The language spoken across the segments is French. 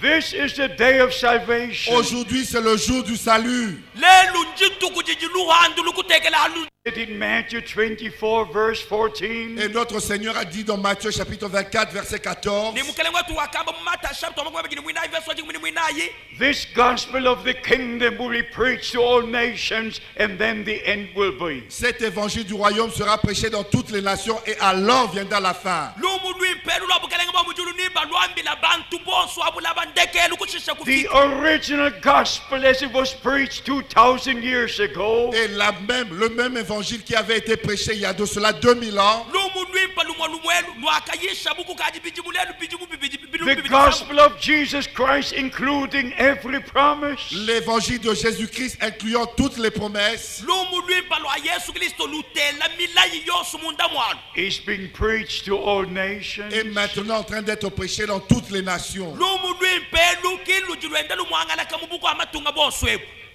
This is the day of salvation. Aujourd'hui, c'est le jour du salut. In Matthew 24, verse 14, Et notre Seigneur a dit dans Matthieu chapitre 24, verset 14, this gospel of the kingdom will be preached to all nations, and then the end will be. cet évangile du royaume sera prêché dans toutes les nations et alors viendra la fin. The original gospel as it was preached 2,000 years ago Et le même évangile qui avait été prêché il y a de cela 2000 ans, the gospel of Jesus Christ, including every promise, l'évangile de Jésus-Christ incluant toutes les promesses, is being preached to all nations. est maintenant en train d'être prêché dans toutes les nations.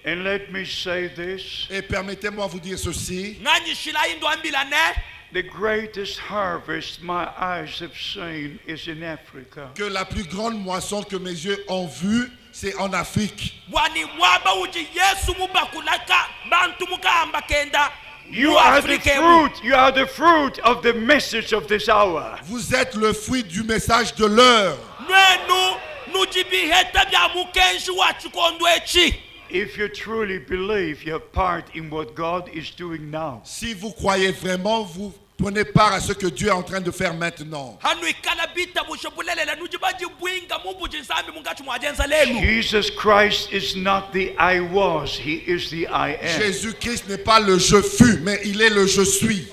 And let me say this, Et permettez-moi vous dire ceci, the greatest harvest my eyes have seen is in Africa. que la plus grande moisson que mes yeux ont vue, c'est en Afrique. You are the fruit. You are the fruit of the message of this hour. Vous êtes le fruit du message de l'heure. If you truly believe, you have part in what God is doing now. Si vous croyez vraiment, vous prenez part à ce que Dieu est en train de faire maintenant. Jesus Christ is not the I was, He is the I am. Jésus-Christ n'est pas le je fus, mais il est le je suis.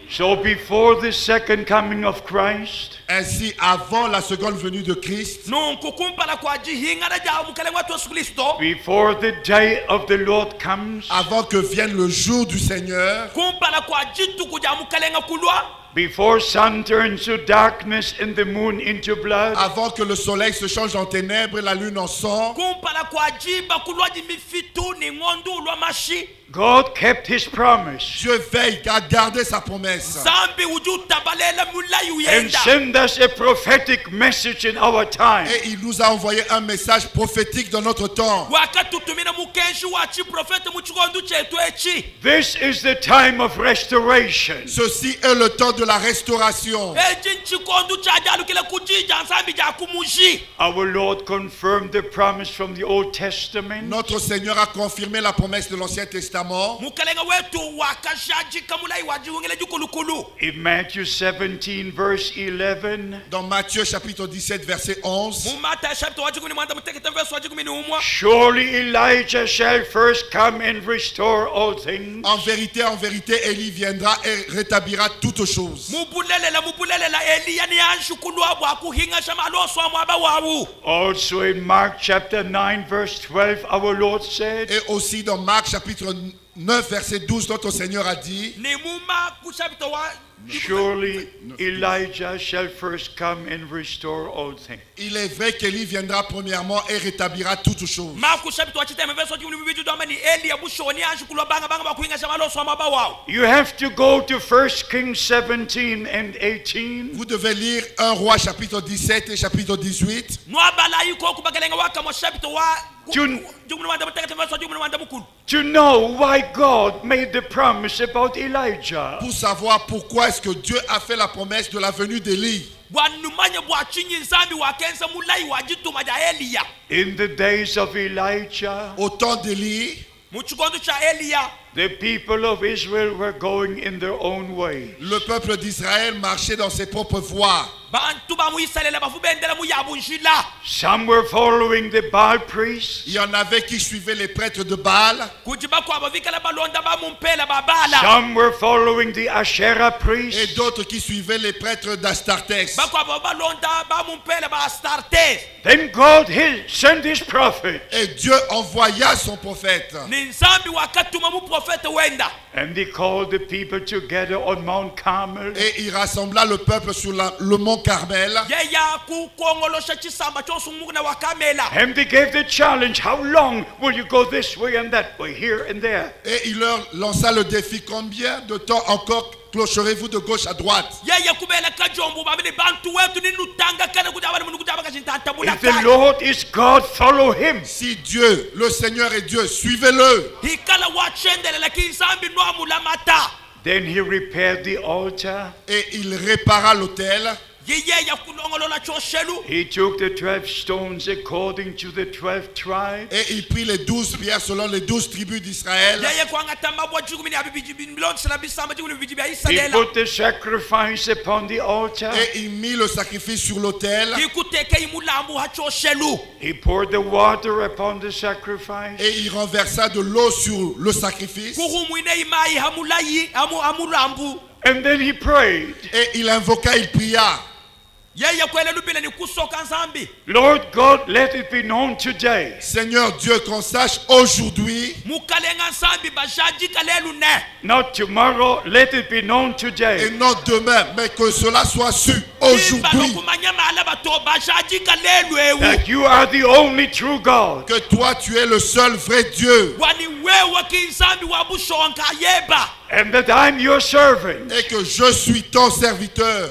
So before the second coming of Christ, Ainsi, avant la seconde venue de Christ, before the day of the Lord comes, avant que vienne le jour du Seigneur, before sun turns to darkness and the moon into blood, avant que le soleil se change en ténèbres et la lune en sang, God kept His promise Dieu veille à garder sa promesse and send us a prophetic message in our time. et il nous a envoyé un message prophétique dans notre temps. This is the time of restoration. Ceci est le temps de la restauration. Our Lord confirmed the promise from the Old Testament. Notre Seigneur a confirmé la promesse de l'Ancien Testament. In Matthew 17 verse 11, Dans Matthieu chapitre 17 verset 11, surely Elijah shall first come and restore all things. en vérité, Élie viendra et rétablira toutes choses. Also in Mark chapter 9 verse 12, our Lord said, Et aussi dans Marc chapitre 9 verset 12, notre Seigneur a dit, surely Elijah shall first come and restore all things. il est vrai qu'Élie viendra premièrement et rétablira toutes choses. You have to go to 1 Kings 17 and 18. Vous devez lire 1 Roi chapitre 17 et chapitre 18 to know why God made the promise about Elijah. pour savoir pourquoi est-ce que Dieu a fait la promesse de la venue d'Élie. In the days of Elijah, Au temps d'Élie, the people of Israel were going in their own way. le peuple d'Israël marchait dans ses propres voies. Some were following the Baal priests. Il y en avait qui suivaient les prêtres de Baal. Some were following the Asherah Et priests. d'autres qui suivaient les prêtres d'Astartés. Then God sent His prophet, Et Dieu envoya son prophète. and He called the people together on Mount Carmel. Et il rassembla le peuple sur le mont Carmel. And He gave the challenge, how long will you go this way and that way, here and there? Et il leur lança le défi, combien de temps encore clocherez-vous de gauche à droite. If the Lord is God, follow him. Si Dieu, le Seigneur est Dieu, suivez-le. Then he repaired the altar. Et il répara l'autel. He took the 12 stones according to the 12 tribes. Et il prit les 12 pierres selon les 12 tribus d'Israël. He put the sacrifice upon the altar. Et il mit le sacrifice sur l'autel. He poured the water upon the sacrifice. Et il renversa de l'eau sur le sacrifice. And then he prayed. Et il invoqua, il pria. Lord God, let it be known today. Seigneur Dieu, qu'on sache aujourd'hui, Not tomorrow, let it be known et today. non demain, mais que cela soit su aujourd'hui, That you are the only true God. que toi tu es le seul vrai Dieu, And that I'm your servant. et que je suis ton serviteur,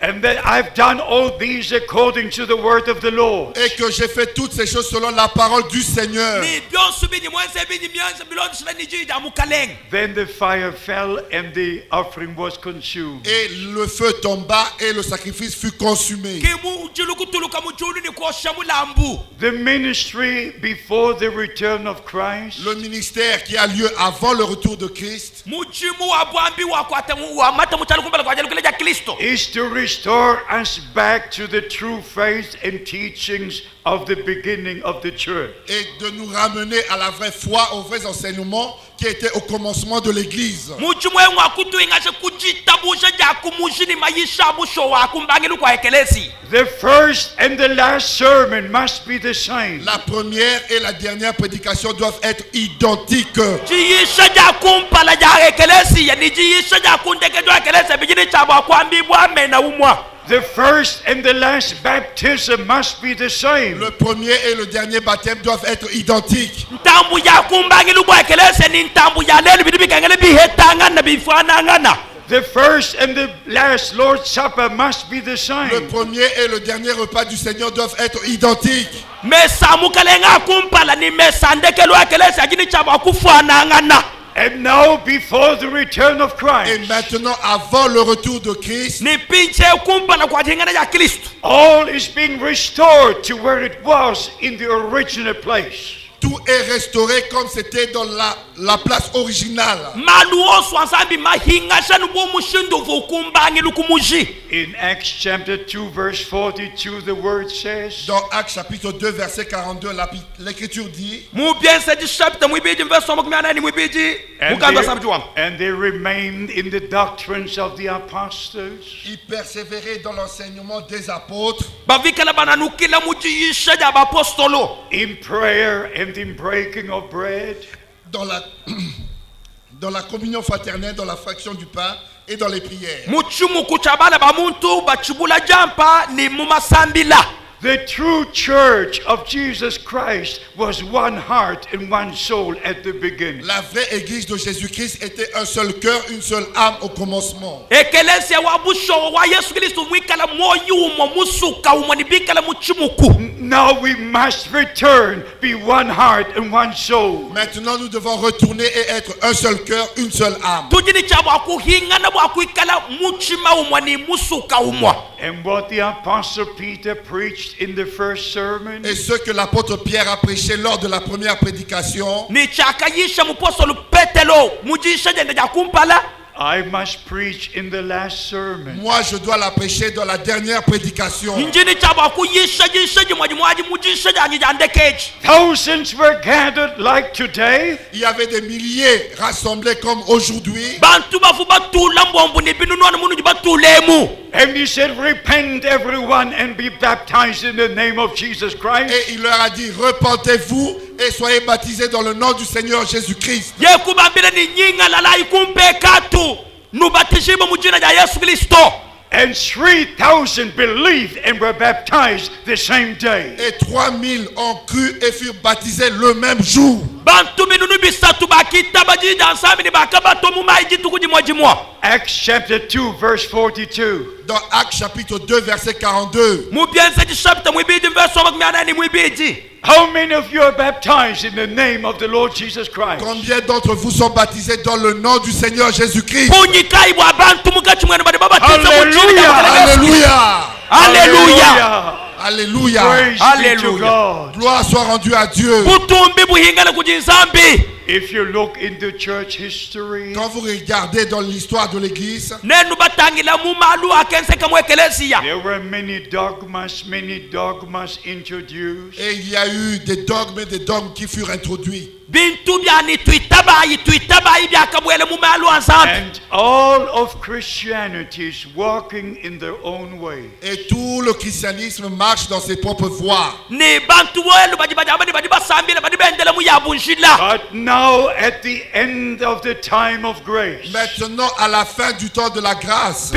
And that I've done all these according to the word of the Lord. et que j'ai fait toutes ces choses selon la parole du Seigneur. Then the fire fell and the offering was consumed. Et le feu tomba et le sacrifice fut consumé. The ministry before the return of Christ Le ministère qui a lieu avant le retour de Christ is to restore us back to the true faith and teachings of the beginning of the church. est de nous ramener à la vraie foi, aux vrais enseignements qui étaient au commencement de l'Église. The first and the last sermon must be the same. La première et la dernière prédication doivent être identiques. The first and the last baptism must be the same. Le premier et le dernier baptême doivent être identiques. The first and the last Lord's Supper must be the Le same. premier et le dernier repas du Seigneur doivent être identiques. And now, before the return of Et Christ, maintenant, avant le retour de Christ, all is being restored to where it was in the original place. tout est restauré comme c'était dans la place originale. In Acts chapter 2 verse 42, the word says, Dans Actes chapitre 2 verset 42, l'Écriture dit, and they remained in the doctrines of the apostles, ils persévéraient dans l'enseignement des apôtres, in prayer and in breaking of bread. dans la communion fraternelle, dans la fraction du pain et dans les prières. The true church of Jesus Christ was one heart and one soul at the beginning. La vraie église de Jésus-Christ était un seul cœur, une seule âme au commencement. Now we must return, be one heart and one soul. Maintenant, nous devons retourner et être un seul cœur, une seule âme. And what the Apostle Peter preached in the first sermon Et ce que l'apôtre Pierre a prêché lors de la première prédication, I must preach in the last sermon. moi je dois la prêcher dans la dernière prédication. Thousands were gathered like today. Il y avait des milliers rassemblés comme aujourd'hui. And he said, repent everyone and be baptized in the name of Jesus Christ. Et il leur a dit, repentez-vous et soyez baptisés dans le nom du Seigneur Jésus-Christ. And 3,000 believed and were baptized the same day. Et 3000 ont cru et furent baptisés le même jour. bantu binunu bisatu bakita bajija nsambi ni bakabato mu mayi gituku jimwa. Acts chapter 2 verse 42. Dans Actes chapitre 2 verset 42. Mu byense chapter mwibidi verse 8 mwibidi. How many of you are baptized in the name of the Lord Jesus Christ? Combien d'entre vous sont baptisés dans le nom du Seigneur Jésus-Christ? Hallelujah. Alléluia. Alléluia. Alléluia. Praise be to God. Gloire soit rendue à Dieu. If you look into church history, Quand vous regardez dans l'histoire de l'Église, there were many dogmas introduced. et il y a eu des dogmes qui furent introduits. And all of Christianity is walking in their own way. Et tout le christianisme marche dans ses propres voies. But now at the end of the time of grace, Maintenant, à la fin du temps de la grâce,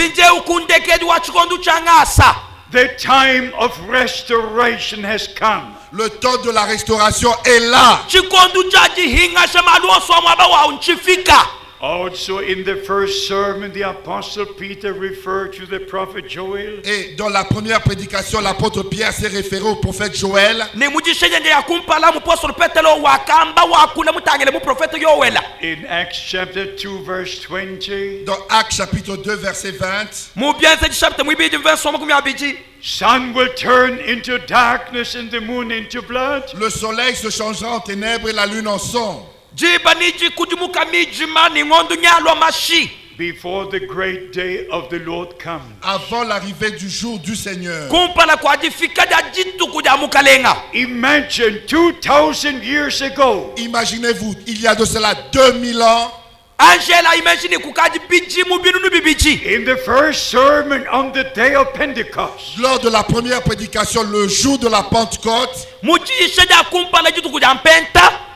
the time of restoration has come. le temps de la restauration est là. Also in the first sermon, the Apostle Peter referred to the prophet Joel. Et dans la première prédication, l'apôtre Pierre s'est référé au prophète Joël. In Acts chapter 2 verse 20, Dans Actes chapitre 2 verset 20, sun will turn into darkness and the moon into blood. le soleil se changera en ténèbres et la lune en sang. Before the great day of the Lord comes. Avant l'arrivée du jour du Seigneur. Imagine 2,000 years ago, Imaginez-vous, il y a de cela 2000 ans, in the first sermon on the day of Pentecost, lors de la première prédication, le jour de la Pentecôte,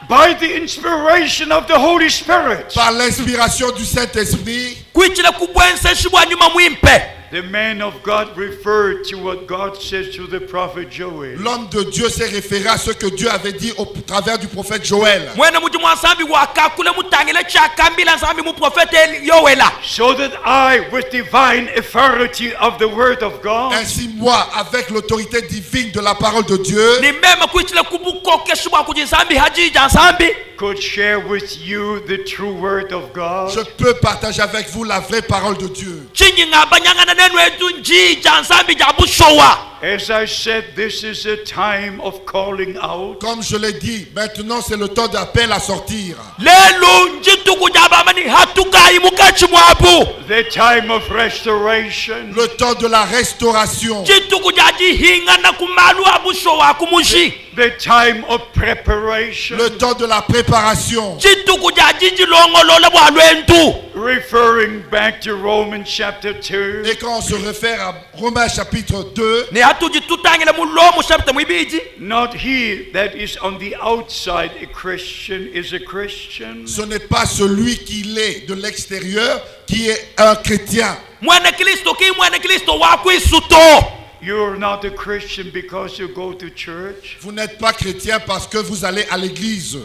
by the inspiration of the Holy Spirit, par l'inspiration du Saint-Esprit, the man of God referred to what God says to the prophet Joel. l'homme de Dieu s'est référé à ce que Dieu avait dit au travers du prophète Joël. So that I, with divine authority of the word of God, Ainsi, moi, avec l'autorité divine de la parole de Dieu, could share with you the true word of God. je peux partager avec vous la vraie parole de Dieu. As I said, this is a time of calling out. Comme je l'ai dit, maintenant c'est le temps d'appel à sortir. The time of restoration. Le temps de la restauration. The time of preparation. Le temps de la préparation. Referring back to Romans chapter 2. Et quand on se réfère à Romains chapitre 2, Not he that is on the outside a Christian is a Christian. ce n'est pas celui qui l'est de l'extérieur qui est un chrétien. You're not a Christian because you go to church. Vous n'êtes pas chrétien parce que vous allez à l'église.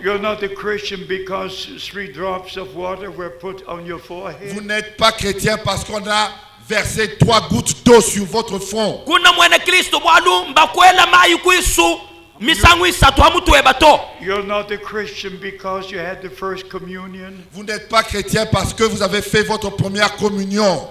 You're not a Christian because 3 drops of water were put on your Vous forehead. n'êtes pas chrétien parce qu'on a versé 3 gouttes d'eau sur votre front. You're not a Christian because you had the first communion. Vous n'êtes pas chrétien parce que vous avez fait votre première communion.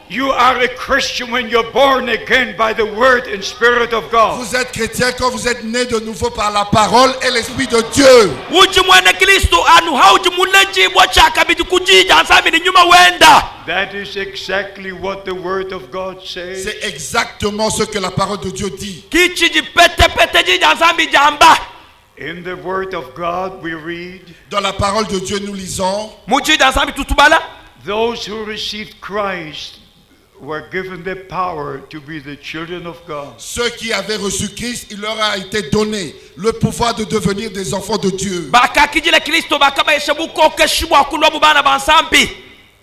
You are a Christian when you're born again by the word and spirit of God. Vous êtes chrétien quand vous êtes né de nouveau par la parole et l'esprit de Dieu. That is exactly what the word of God says. C'est exactement ce que la parole de Dieu dit. In the word of God we read, Dans la parole de Dieu, nous lisons, those who received Christ were given the power to be the children of God. Ceux qui avaient reçu Christ, il leur a été donné le pouvoir de devenir des enfants de Dieu. bakakijile kristo bakabaisha bukokeshibwa kulwa mu bana ba nsambi.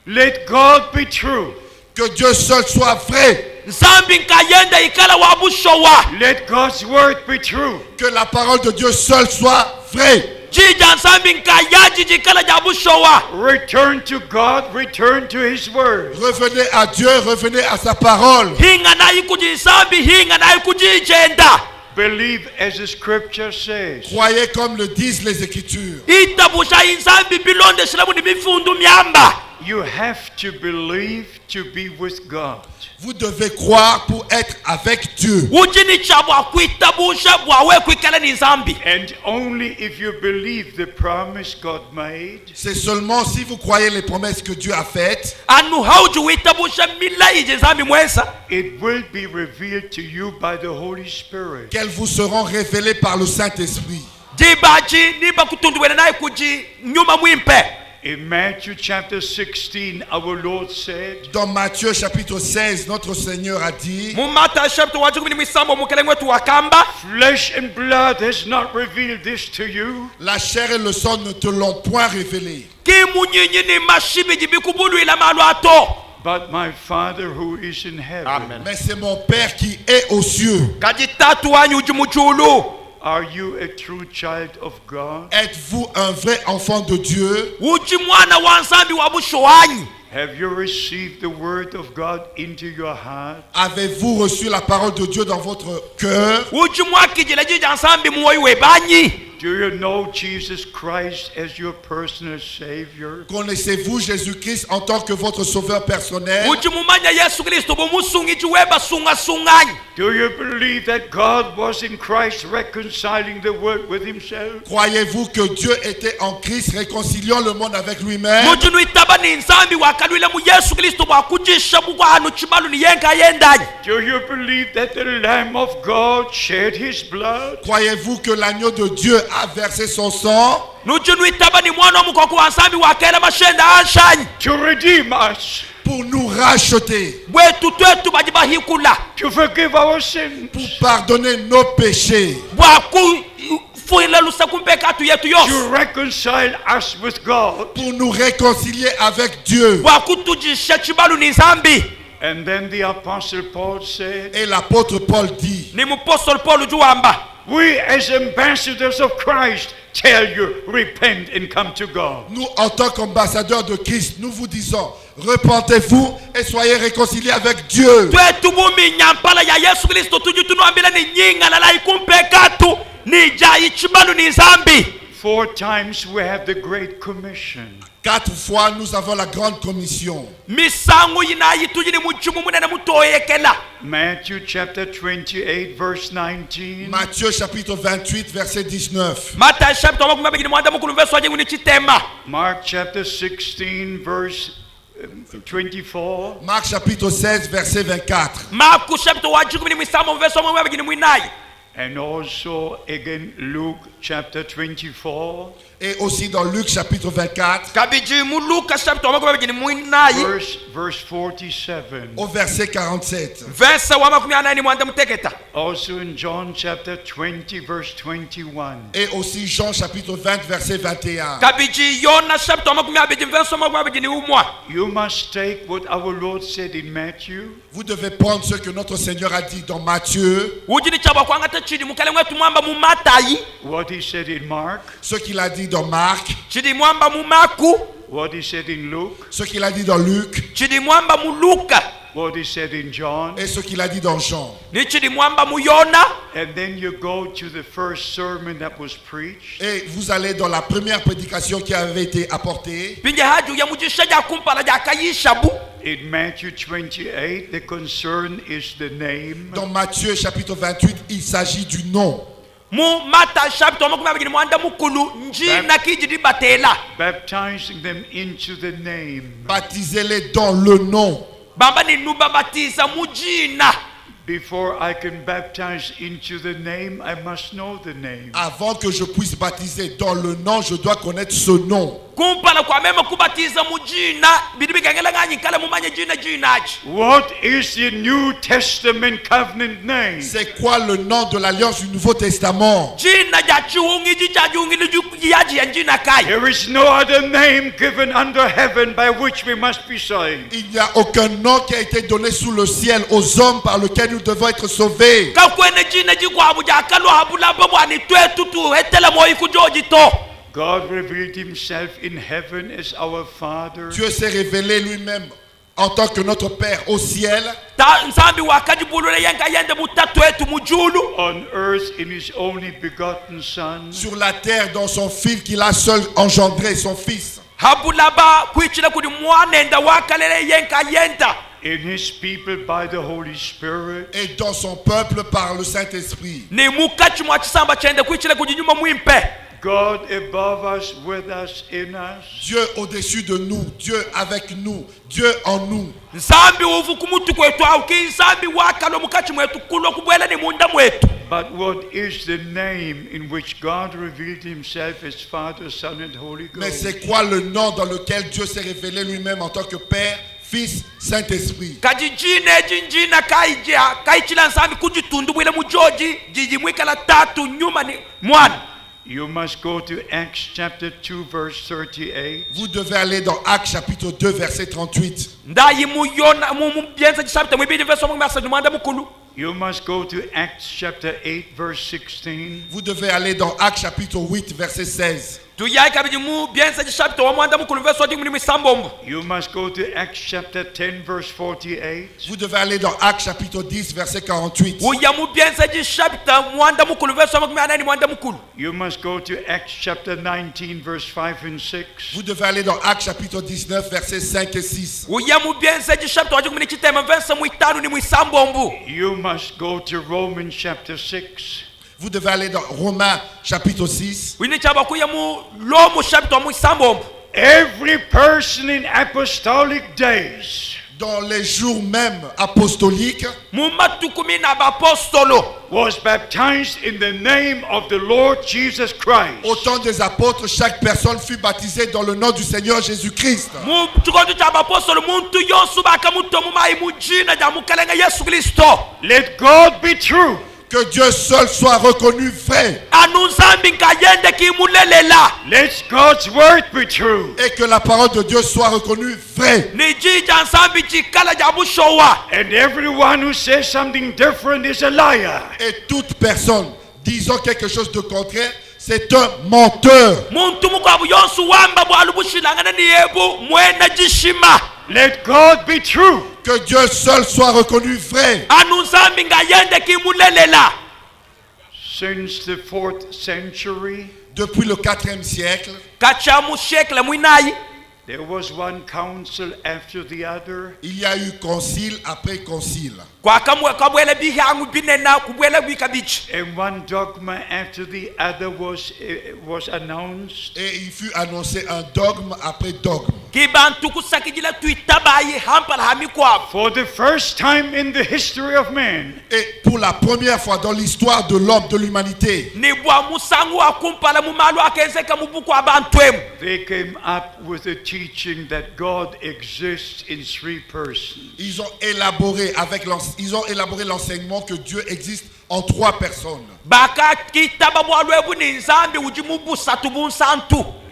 Let God be true. Que Dieu seul soit vrai. nsambi nkayenda ikala wa bushowa. Let God's word be true. Que la parole de Dieu seul soit vraie. jija nsambi nkayaji jikala ja bushowa. Return to God, return to His word. Revenez à Dieu, revenez à sa parole. hinga nayi kuji nsambi hinga nayi kujijenda. Believe as the scripture says. Croyez comme le disent les Écritures. itabusha insambi bilonde shilamu ni mifundu myamba. You have to believe to be with God. Vous devez croire pour être avec Dieu. uchini chabwa kuitabusha bwawe kwikala ni nsambi. And only if you believe the promise God made, C'est seulement si vous croyez les promesses que Dieu a faites, anu hauji witabusha mila ije nsambi mwesa. it will be revealed to you by the Holy Spirit. qu'elles vous seront révélées par le Saint-Esprit. jibaji niba kutunduwele naye kuji nyuma mwimpe. In Matthew chapter 16, our Lord said, Dans Matthieu chapitre 16, notre Seigneur a dit, mumata chapter wa 17 mukele wetu wakamba. flesh and blood has not revealed this to you, la chair et le sang ne te l'ont point révélé, kimunyinyi ni mashibi jibikubulu ila malu ato. but my Father who is in heaven. mais c'est mon Père qui est aux cieux. kajitatu wanyu ujimuchulu. Are you a true child of God? Êtes-vous un vrai enfant de Dieu? uji mwana wa nsambi wa busho wanyu. Have you received the word of God into your heart? Avez-vous reçu la parole de Dieu dans votre cœur? uji mwakijile jija nsambi muwoyiwe banyi. Do you know Jesus Christ as your personal Savior? Connaissez-vous Jésus-Christ en tant que votre sauveur personnel? uji mumanya yesu kristo bumusungi weba sunga sunganyi. Do you believe that God was in Christ reconciling the world with Himself? Croyez-vous que Dieu était en Christ réconciliant le monde avec lui-même? muji nuitaba ni nsambi wakalwile mu yesu kristo bwakujisha bugwa hanu chibalu ni yenka yendanyi. Do you believe that the Lamb of God shed His blood? Croyez-vous que l'agneau de Dieu a versé son sang nuji nuitaba ni mwana omukoku wa nsambi wakela mashenda anshanyi. To redeem us, pour nous racheter, bwetu twetu bajibahikula. to forgive our sins, pour pardonner nos péchés, bwakufuila lusa kumpekatu yetu yose. to reconcile us with God. pour nous réconcilier avec Dieu. bwakutujisha chibalu ni nsambi. And then the Apostle Paul said, Et l'apôtre Paul dit, ni mupostoli Paul juwamba. we as ambassadors of Christ tell you, repent and come to God. nous en tant qu'ambassadeurs de Christ, nous vous disons, repentez-vous et soyez réconciliés avec Dieu. twetu buminya mpala ya yesu kristo tuji tunuambila ni nyinga lala ikumpekatu ni jayi chibalu ni nsambi. 4 times we have the Great Commission. 4 fois, nous avons la grande commission. misangu yinayi tuji ni muchimu munene mutoyekela. Matthew chapter 28 verse 19. Matthieu chapitre 28, verset 19. mata chapter makumi abiri mwanda mukulu verse wajengu ni chitema. Mark chapter 16 verse 24. Marc chapitre 16, verset 24. maku chapter wa chikumi ni mwisamo verse wa makumi abiri ni mwinayi. And also again Luke chapter 24 Et aussi dans Luc chapitre 24, kabiji mu luka chapter wa makumi abiri ni mwinayi verse 47. au verset 47. verse wa makumi anayi ni mwanda muteketa. Also in John chapter 20 verse 21. Et aussi Jean chapitre 20, verset 21. kabiji yona chapter wa makumi abiri verse wa makumi abiri ni umwa. You must take what our Lord said in Matthew, Vous devez prendre ce que notre Seigneur a dit dans Matthieu, uji ni chaba kwanga chidi mukale mwetu mwamba mu Matayi, what He said in Mark, ce qu'il a dit dans Marc, chidi mwamba mu Maku, what He said in Luke, ce qu'il a dit dans Luc chidi mwamba mu Luka, what He said in John. et ce qu'il a dit dans Jean. ni chidi mwamba mu Yona. And then you go to the first sermon that was preached. Et vous allez dans la première prédication qui avait été apportée. pinje haju ya mujisha ja kumpala ja kayisha bu. In Matthew 28, the concern is the name. Dans Matthieu chapitre 28, il s'agit du nom. mu Mata chapter makumi abiri ni mwanda mukulu njina kijidi batela. Baptizing them into the name. Baptisez-les dans le nom. bamba ni nuba batiza mujina. Before I can baptize into the name, I must know the name. Avant que je puisse baptiser dans le nom, je dois connaître ce nom. kumpala kwa mema kubatiza mujina bidi bikangela nganyi kala mumanye jina jinachi. What is the New Testament covenant name? C'est quoi le nom de l'alliance du Nouveau Testament? Jina ja chiungi jicha jungi yaji ya jina kai. There is no other name given under heaven by which we must be saved. Il n'y a aucun nom qui a été donné sous le ciel aux hommes par lequel nous devons être sauvés. Ka kwene jina jikwa abuja kalo habula babwani twetu tu hetela moi kujoji to. God revealed himself in heaven as our Father. Dieu s'est révélé lui-même en tant que notre Père au ciel. Ta nsambi wakajibulule yenga yende mutatu wetu mujulu. On earth in his only begotten Son. Sur la terre dans son Fils qu'il a seul engendré, son Fils. Habulaba kuichile kudi mwanenda wakalele yenga yenda. In his people by the Holy Spirit. Et dans son peuple par le Saint-Esprit. Ni mukachi mwachisamba chende kuichile kujinyuma mwimpe. God above us, with us, in us. Dieu au-dessus de nous, Dieu avec nous, Dieu en nous. Nsambi uvu kumutu kwetu au ki nsambi wakalo mukachi mwetu kulo kubwela ni munda mwetu. But what is the name in which God revealed himself as Father, Son and Holy Ghost? Mais c'est quoi le nom dans lequel Dieu s'est révélé lui-même en tant que Père, Fils, Saint-Esprit? Kajijine jinjina kaija kaichila nsambi kujitundu bwile mujoji jijimwika la tatu nyuma ni mwana. You must go to Acts chapter 2 verse 38. Vous devez aller dans Actes chapitre 2 verset 38. Ndayi muyona mumbienza chisabita mwibidi verso mwasa mwanda mukulu. You must go to Acts chapter 8 verse 16. Vous devez aller dans Actes chapitre 8 verset 16. You must go to Acts chapter 10 verse 48. Vous devez aller dans Acts chapitre 10 verset 48. You must go to Acts chapter 19 verse 5 and 6. Vous devez aller dans Acts chapitre 19 verset 5 et 6. You must go to Romans chapter 6. Vous devez aller dans Romains chapitre 6. Every person in apostolic days, dans les jours même apostoliques, was baptized in the name of the Lord Jesus Christ. Au temps des apôtres, chaque personne fut baptisée dans le nom du Seigneur Jésus-Christ. Let God be true. Que Dieu seul soit reconnu vrai. Let God's word be true. Et que la parole de Dieu soit reconnue vraie. And everyone who says something different is a liar. Et toute personne disant quelque chose de contraire, c'est un menteur. Let God be true. Que Dieu seul soit reconnu vrai. Since the 4th century, depuis le 4e siècle, there was one council after the other. Il y a eu concile après concile. And one dogma after the other was announced. Et il fut annoncé un dogme après dogme. For the first time in the history of man, et pour la première fois dans l'histoire de l'homme, de l'humanité, they came up with a teaching that God exists in 3 persons. Ils ont élaboré l'enseignement que Dieu existe en 3 personnes.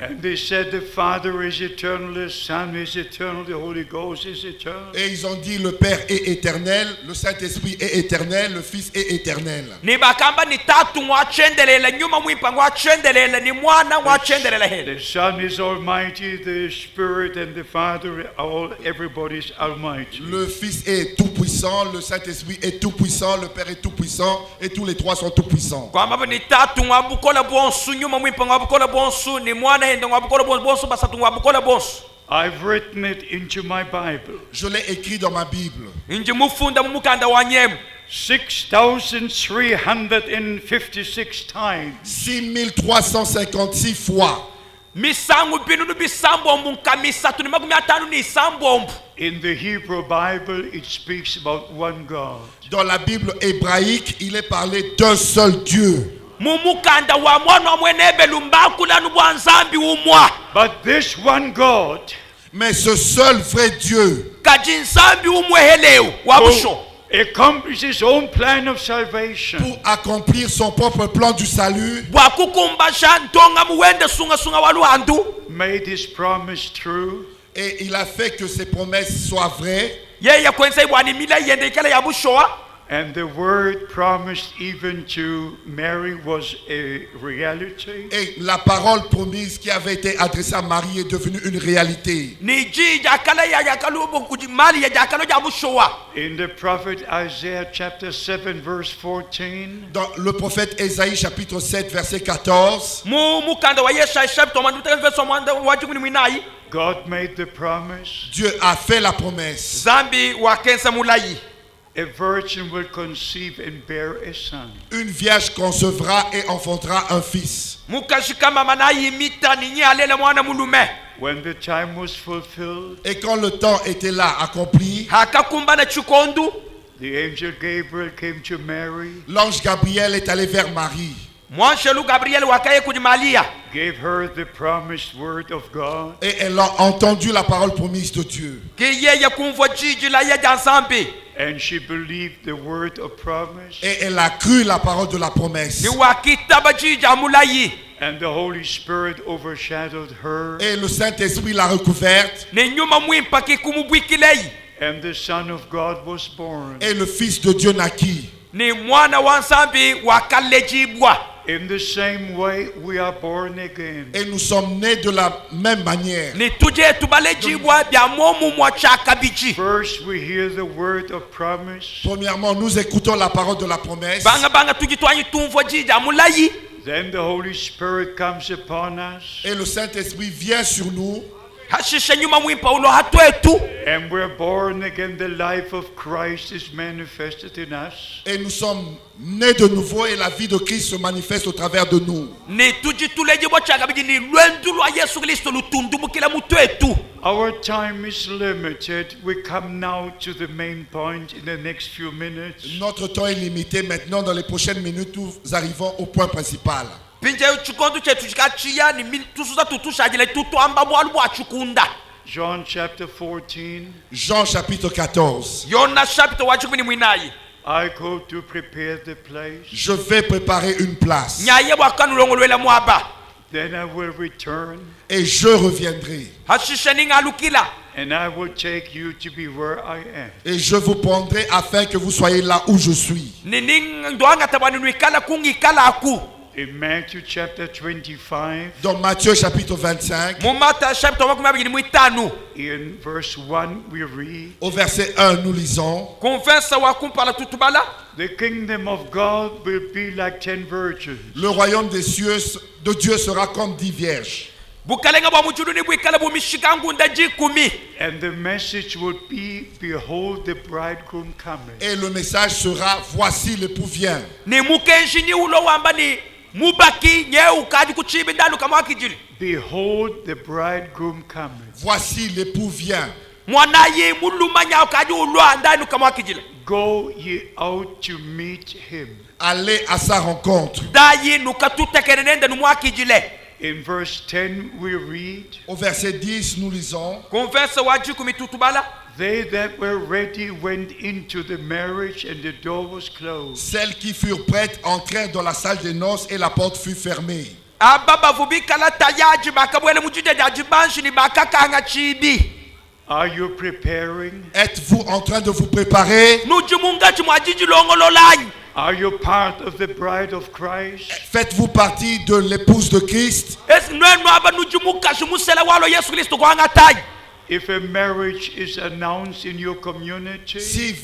And they said the Father is eternal, the Son is eternal, the Holy Ghost is eternal. Et ils ont dit le Père est éternel, le Saint-Esprit est éternel, le Fils est éternel. The Son is almighty, the Spirit and the Father, everybody's almighty. Le Fils est tout puissant, le Saint-Esprit est tout puissant, le Père est tout puissant et tous les 3 sont tout puissants. I've written it into my Bible. Je l'ai écrit dans ma Bible. 6,356 times. 6356 fois. In the Hebrew Bible, it speaks about one God. Dans la Bible hébraïque, il est parlé d'un seul Dieu. mumukanda wa mwana mwene lumbakula nubwa nzambi umwa. But this one God Mais ce seul vrai Dieu kaji nzambi umwe heleu wabusho who accomplishes his own plan of salvation pour accomplir son propre plan du salut bwakukumbasha ntonga muwende sunga sunga waluhandu made his promise true. et il a fait que ses promesses soient vraies. yeye kwenza ibwani mila yende ikala yabushowa. And the word promised even to Mary was a reality. Et la parole promise qui avait été adressée à Marie est devenue une réalité. Ni jija kala ya yakalubu kujimali ya jakalo yabushowa. In the prophet Isaiah chapter 7 verse 14, Dans le prophète Ésaïe chapitre 7 verset 14, Mukanda wa Yesha chapter 1 verse 1 wajukuni mwinai. God made the promise. Dieu a fait la promesse. Zambi wa kensa mulayi. A virgin will conceive and bear a son. Une vierge concevra et enfantera un fils. Mukashikama manayi mita ninyi alele mwana mulume. When the time was fulfilled, Et quand le temps était là accompli, Hakakumbana chukondu. the angel Gabriel came to Mary, l'ange Gabriel est allé vers Marie, Mwanshelu Gabriel wakaye kujimalia. gave her the promised word of God, et elle a entendu la parole promise de Dieu. Ki yeye kumvo jiji la ye jansambi. and she believed the word of promise, Et elle a cru la parole de la promesse. Ni wakitaba jija mulayi. and the Holy Spirit overshadowed her, Et le Saint-Esprit l'a recouverte. Ni nyuma mwimpa kikumubwikilei. and the Son of God was born. Et le Fils de Dieu naquit. Ni mwana wa nsambi wakalejibwa. In the same way, we are born again. Et nous sommes nés de la même manière. Ni tuje tubalejibwa bya momu mwachaka bichi. First, we hear the word of promise. Premièrement, nous écoutons la parole de la promesse. Banga banga tujitwanyi tumvo jija mulayi. Then the Holy Spirit comes upon us, Et le Saint-Esprit vient sur nous. Hashisha nyuma mwimpa ulo hatwetu. and we're born again. The life of Christ is manifested in us. Et nous sommes nés de nouveau et la vie de Christ se manifeste au travers de nous. Ni tujitulejibwa chaka bichi ni lwendu lwa Yesu Kristo lutundumu kila mutwetu. Our time is limited. We come now to the main point in the next few minutes. Notre temps est limité. Maintenant, dans les prochaines minutes, nous arrivons au point principal. Pinje chukondu chetu chikachiya ni tusuza tutushajile tutu amba bwalu bwa chukunda. John chapter 14. Jean chapitre 14. Yona chapter wa chukuni mwinayi. I go to prepare the place. Je vais préparer une place Nyaye wakanu longolwela mwaba. Then I will return, et je reviendrai Hashisha ninga lukila. and I will take you to be where I am. et je vous prendrai afin que vous soyez là où je suis. Nining ndoanga tabani nwikala kungikala aku. In Matthew chapter 25, Dans Matthieu chapitre 25, Mumata chapter wa kumabili mwitanu. in verse 1, we read, au verset 1, nous lisons: Konfensa wa kumpala tutubala. the kingdom of God will be like 10 virgins. Le royaume des cieux de Dieu sera comme 10 vierges. Bukalenga bwa mujulu ni bwikala bumishikangu ndaji kumi. And the message will be, behold, the bridegroom coming. Et le message sera: voici l'époux vient. Ni mukenshi ni ulo wamba ni mubaki nye ukaji kuchibi ndalu kama wakijili. Behold, the bridegroom coming. Voici l'époux vient. Mwanayi mulumanya ukaji ulwa ndalu kama wakijili. Go ye out to meet him. Allez à sa rencontre. Dayi nukatutekenende numwakijile. In verse 10, we read, Au verset 10, nous lisons: Konfensa wa jikumi tutubala. they that were ready went into the marriage, and the door was closed. celles qui furent prêtes entrèrent dans la salle des noces et la porte fut fermée. Ababa vubikala tayaji bakabwele mujide jaji banshi ni bakakanga chibi. Are you preparing? Êtes-vous en train de vous préparer? Nujimunga chimwajiji longololanyi. Are you part of the bride of Christ? Faites-vous partie de l'épouse de Christ? Esi nwenu aba nujimuka shimusele walo Yesu Kristo kwa ngatayi. If a marriage is announced in your community, Si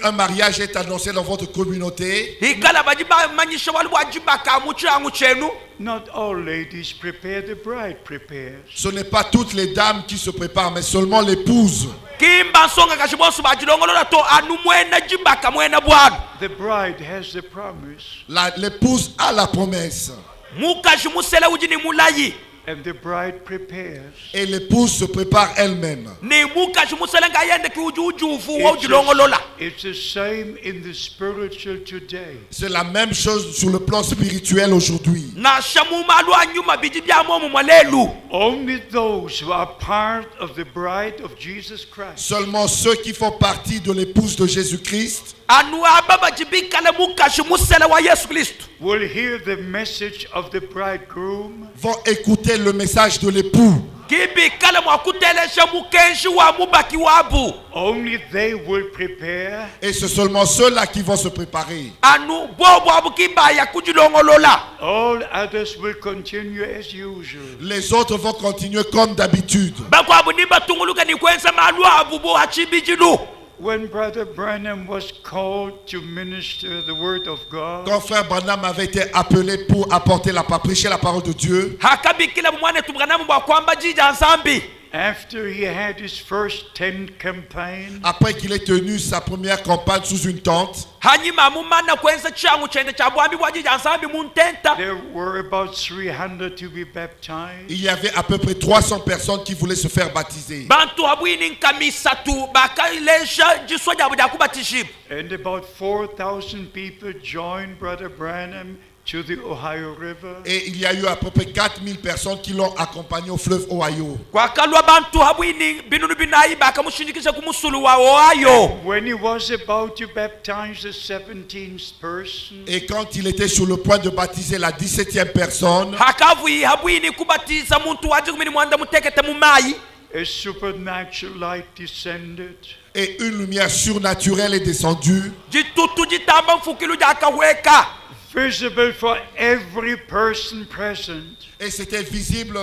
un mariage est annoncé dans votre communauté, Hikala bajiba manyisha wali wajiba kamuchi chenu. not all ladies prepare, the bride prepares. ce n'est pas toutes les dames qui se préparent, mais seulement l'épouse. Kimba nsonga kashibosu bajilongolola to anu mwena jibaka mwena bwanu. The bride has the promise. L'épouse a la promesse. Muka shimusele ujini mulayi. and the bride prepares. et l'épouse se prépare elle-même. ni mukazi muselenga ayende kiujuujuvu wa ujilongolola. It's the same in the spiritual today. C'est la même chose sur le plan spirituel aujourd'hui. na shamumalu anyuma biji byamo mu mwalelu. Only those who are part of the bride of Jesus Christ Seulement ceux qui font partie de l'épouse de Jésus-Christ anu ababa jibikale mukazi musele wa Yesu Kristo. will hear the message of the bridegroom vont écouter le message de l'époux. kibikale mwakutelesha mukenshi wa mubaki wabu. Only they will prepare, Et c'est seulement ceux-là qui vont se préparer. anu bobo abu kibaya kujilongolola. all others will continue as usual. Les autres vont continuer comme d'habitude. bako abu niba tunguluka ni kwenza malu abu bo hachibijilu. When Brother Branham was called to minister the word of God, Quand frère Branham avait été appelé pour apporter prêcher la parole de Dieu, hakabikile mwane tubranamu bwa kwamba jija nzambi. after he had his first tent campaign, après qu'il ait tenu sa première campagne sous une tente, hanyuma mumana kwenza changu chende cha bwambi bwa jija nzambi muntenta. there were about 300 to be baptized. il y avait à peu près 300 personnes qui voulaient se faire baptiser. Bantu habwini nkamisatu bakailesha jiswa jabu jakubatishibu. And about 4,000 people joined Brother Branham to the Ohio River. Et il y a eu à peu près 4000 personnes qui l'ont accompagné au fleuve Ohio. Kwa kalwa bantu habwini binunu binayi bakamushindikisha kumusulu wa Ohio. When he was about to baptize the 17th person, Et quand il était sur le point de baptiser la 17e personne, Hakavu habwini kubatiza muntu waje kumini mwanda mutekete mumayi. a supernatural light descended. et une lumière surnaturelle est descendue, Jitutu jitamba mfukilu jakaweka. Visible for every person present. et c'était visible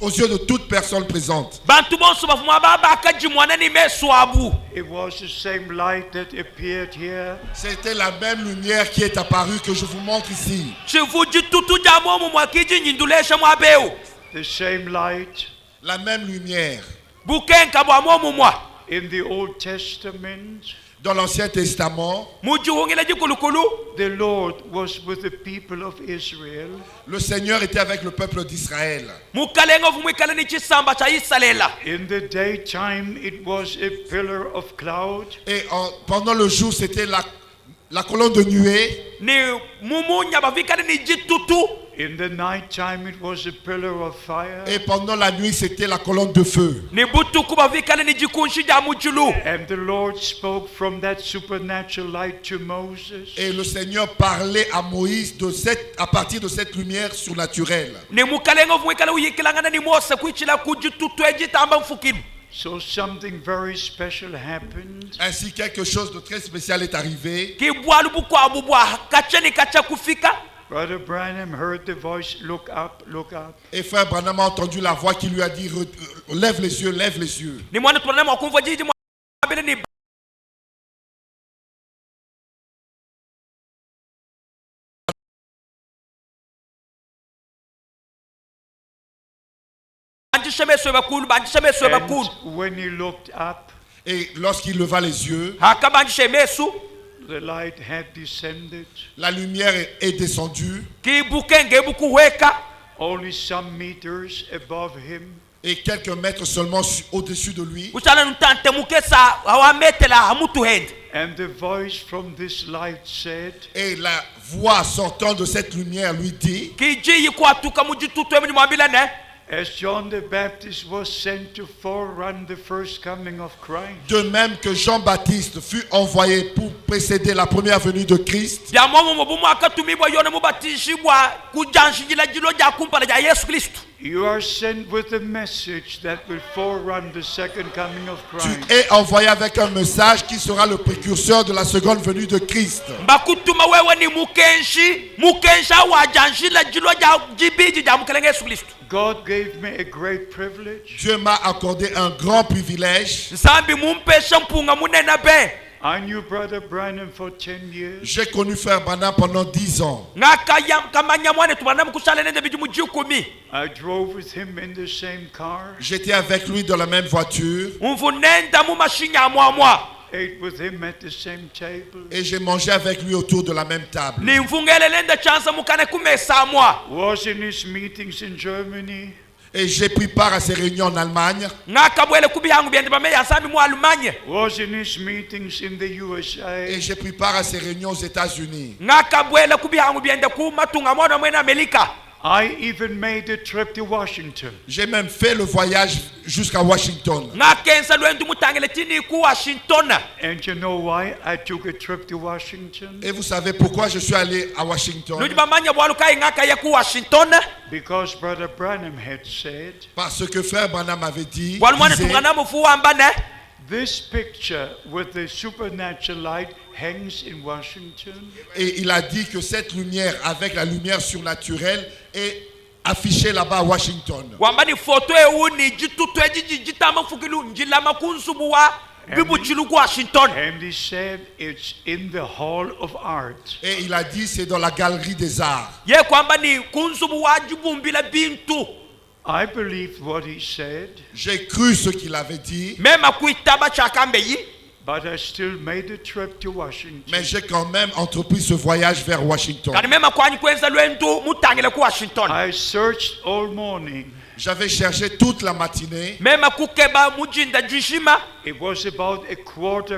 aux yeux de toute personne présente. Bantu bonso bafuma baba akajimwana ni meswabu. It was the same light that appeared here. C'était la même lumière qui est apparue que je vous montre ici. Chivu jitutu jamomu mwakiji nyindulesha mwabeu. The same light La même lumière. Bukenka bwa momu mwa. in the Old Testament. Dans l'Ancien Testament, Mujuhungile jikulukulu. The Lord was with the people of Israel. le Seigneur était avec le peuple d'Israël. Mukalengo vumwikale ni chisamba cha Isalela. In the daytime, it was a pillar of cloud. Et pendant le jour, c'était la colonne de nuée. Ni mumunya bavikale ni jitutu. In the nighttime, it was a pillar of fire. Et pendant la nuit, c'était la colonne de feu. Ni butuku bavikale ni jikunshi ja mujulu. And the Lord spoke from that supernatural light to Moses. Et le Seigneur parlait à Moïse à partir de cette lumière surnaturelle. Ni mukalengo vumwikale uyikilangana ni Mose kuichila kujitutu ejitamba mfukilu. So something very special happened. Ainsi, quelque chose de très spécial est arrivé. Kibwalu bukwa bubwa kacheni kacha kufika. Brother Branham heard the voice, look up, look up. Et frère Branham a entendu la voix qui lui a dit, lève les yeux, lève les yeux. Ni mwana tunaona mwakumva jiji mwabile ni banjishameswe bakulu banjishameswe bakulu. And when he looked up, Et lorsqu'il leva les yeux, Haka banjishemesu the light had descended. la lumière est descendue. kibukenge bukuweka. Only some meters above him. Et quelques mètres seulement au-dessus de lui. Uchana ntante mukesa hawametela hamutu hende. And the voice from this light said, Et la voix sortant de cette lumière lui dit, Kiji yikwatuka mujitutu emini mwabile ne. as John the Baptist was sent to forerun the first coming of Christ, de même que Jean-Baptiste fut envoyé pour précéder la première venue de Christ, Ya momo mubumu akatumibwa yone mubatishibwa kujanshijila jilo ja kumpala ja Yesu Kristo. you are sent with a message that will forerun the second coming of tu Christ. es envoyé avec un message qui sera le précurseur de la seconde venue de Christ. Mbakutuma wewe ni mukensha wa janshila jilo ja jibiji ja mukelenge Yesu Kristo. God gave me a great privilege. Dieu m'a accordé un grand privilège. Nsambi mumpesha mpunga munena be. I knew Brother Branham for 10 years. J'ai connu frère Branham pendant 10 ans. Ngaka yam kamanya mwane tubana mukushale nende biji mujukumi. I drove with him in the same car, J'étais avec lui dans la même voiture Mvunenda mu mashinya mwa. ate with him at the same table, et j'ai mangé avec lui autour de la même table. Ni mvungele lende chansa mukane kumesa mwa. was in his meetings in Germany, Et j'ai pris part à ces réunions en Allemagne. ngakabwele kubihangu byende bameya nsambi mu Alumanye Was in his meetings in the USA. Et j'ai pris part à ces réunions aux États-Unis. ngakabwele kubihangu byende ku matunga mona mwene Amerika. I even made a trip to Washington. J'ai même fait le voyage jusqu'à Washington. ngakensa lwendu mutangele tini ku Washington. And you know why I took a trip to Washington? Et vous savez pourquoi je suis allé à Washington? Ludi bamanya bwalukai ngakaye ku Washington. Because Brother Branham had said, Parce que frère Branham avait dit, Walumwane disait, tungana mufu wambane. this picture with the supernatural light hangs in Washington. et il a dit que cette lumière avec la lumière surnaturelle est affichée là-bas à Washington. Wambani photo euni jitutu ejiji jitama fukilu njilama kunsubuwa bibuchilu ku Washington. And he said it's in the Hall of Art. Et il a dit c'est dans la galerie des arts. Ye kwamba ni kunsubuwa jibumbila bintu. I believed what he said, J'ai cru ce qu'il avait dit, Mema kuitaba chakambe yi. but I still made a trip to Washington. mais j'ai quand même entrepris ce voyage vers Washington. Kani mema kwanyi kwenza lwendu mutangile ku Washington. I searched all morning. J'avais cherché toute la matinée. Mema kukeba mujinda jishima. It was about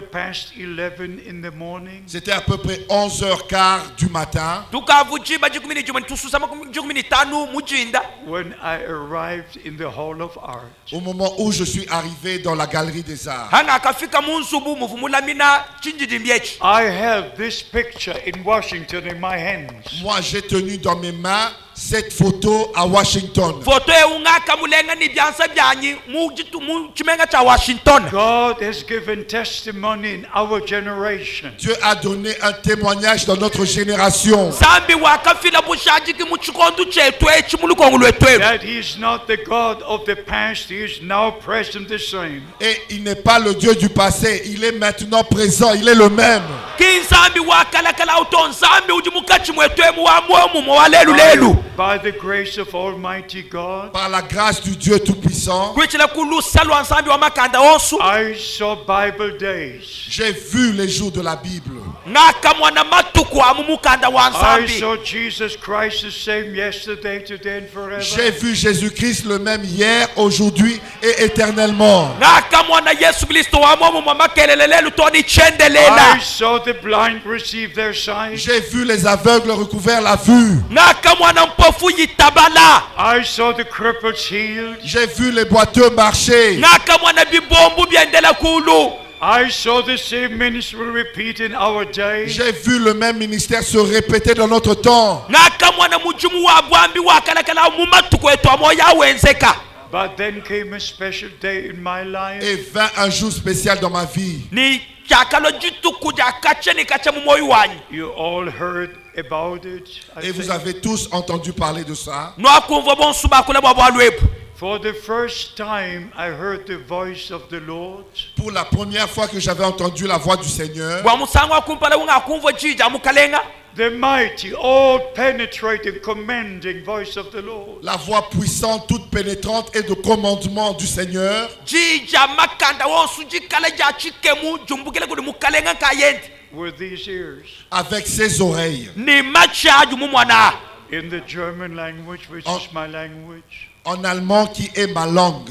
11:15 in the morning. C'était à peu près 11h15 du matin Tukavujiba jikumini jumani tususama jikumini tanu mujinda. When I arrived in the Hall of Art. au moment où je suis arrivé dans la galerie des arts. Hanga akafika munsubu muvumulamina chinjidi mbyechi. I have this picture in Washington in my hands. Moi, j'ai tenu dans mes mains cette photo à Washington. Foto eungaka mulenga ni byansa byanyi mujitu mu chimenga cha Washington. God has given testimony in our generation. Dieu a donné un témoignage dans notre génération Zambi wakafila bushajiki muchikondo chetu echi mulukongo lwetweru. That He is not the God of the past, He is now present the same. et il n'est pas le Dieu du passé, il est maintenant présent, il est le même. Kinzambi wakalakala uton zambi ujimukachi mwetwemu wa mwomu mwalelu lelu. By the grace of Almighty God, Par la grâce du Dieu Tout-Puissant, Kwichila kulusa lwa nsambi wa makanda onsu. I saw Bible days. j'ai vu les jours de la Bible. Ngaka mwana matuku wa mumukanda wa I nsambi. saw Jesus Christ the same yesterday, today and J'ai forever. vu Jésus-Christ le même hier, aujourd'hui et éternellement. Ngaka mwana Yesu Kristo wa mwomu mwa makelele lelu toni chendelela. I saw the blind receive their sight. J'ai vu les aveugles recouvrir la vue. Ngaka mwana mpofu yitabala. I saw the cripples healed. J'ai vu les boiteux marcher. Ngaka mwana bibombu byendela kulu. I saw the same ministry repeat in our day. J'ai vu le même ministère se répéter dans notre temps. Ngaka mwana mujumu wa bwambi wakalakala mumatuku etu amoya wenzeka. But then came a special day in my life. Et vint un jour spécial dans ma vie. Ni chakalo jituku jakache ni kache mumoyi wanyi. You all heard about it. I Et vous think. avez tous entendu parler de ça. No akumva bonsu bakula bwa bwalwebu. For the first time, I heard the voice of the Lord. Pour la première fois que j'avais entendu la voix du Seigneur, Bwa musango akumpala unga akumva jija mukalenga. The mighty, all-penetrating, commanding voice of the Lord. la voix puissante, toute pénétrante et de commandement du Seigneur, Jija makanda wonsu jikala jachikemu jumbukile kuli mukalenga kayendi. With these ears. avec ses oreilles, Ni machaji mumwana. In the German language, which Oh. is my language. en allemand qui est ma langue.